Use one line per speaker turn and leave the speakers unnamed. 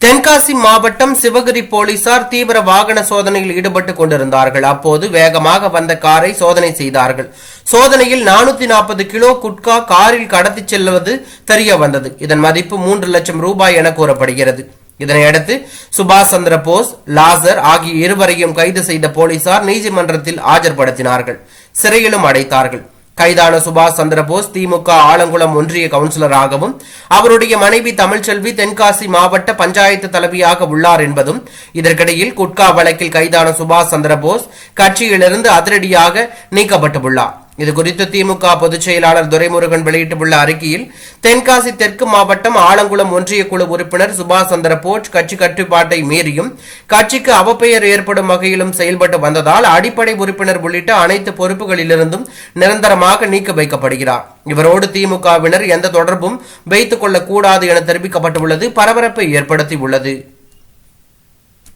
தென்காசி மாவட்டம் சிவகிரி போலீசார் தீவிர வாகன சோதனையில் ஈடுபட்டுக் கொண்டிருந்தார்கள். அப்போது வேகமாக வந்த காரை சோதனை செய்தார்கள். சோதனையில் 440 கிலோ குட்கா காரில் கடத்தி செல்வது தெரிய வந்தது. இதன் மதிப்பு 3 லட்சம் ரூபாய் என கூறப்படுகிறது. இதனையடுத்து சுபாஷ் சந்திர போஸ், லாசர் ஆகிய இருவரையும் கைது செய்த போலீசார் நீதிமன்றத்தில் ஆஜர்படுத்தினார்கள், சிறையிலும் அடைத்தார்கள். கைதான சுபாஷ் சந்திரபோஸ் திமுக ஆலங்குளம் ஒன்றிய கவுன்சிலராகவும் அவருடைய மனைவி தமிழ்ச்செல்வி தென்காசி மாவட்ட பஞ்சாயத்து தலைவியாக உள்ளார் என்பதும், இதற்கிடையில் குட்கா வழக்கில் கைதான சுபாஷ் சந்திரபோஸ் கட்சியிலிருந்து அதிரடியாக நீக்கப்பட்டுள்ளார். இதுகுறித்து திமுக பொதுச் செயலாளர் துரைமுருகன் வெளியிட்டுள்ள அறிக்கையில், தென்காசி தெற்கு மாவட்டம் ஆலங்குளம் ஒன்றிய குழு உறுப்பினர் சுபாஷ் சந்திரபோஸ் கட்சி கட்டுப்பாட்டை மீறியும் கட்சிக்கு அவப்பெயர் ஏற்படும் வகையிலும் செயல்பட்டு வந்ததால் அடிப்படை உறுப்பினர் உள்ளிட்ட அனைத்து பொறுப்புகளிலிருந்தும் நிரந்தரமாக நீக்க வைக்கப்படுகிறார். இவரோடு திமுகவினர் எந்த தொடர்பும் வைத்துக் கொள்ளக்கூடாது என தெரிவிக்கப்பட்டுள்ளது பரபரப்பை ஏற்படுத்தியுள்ளது.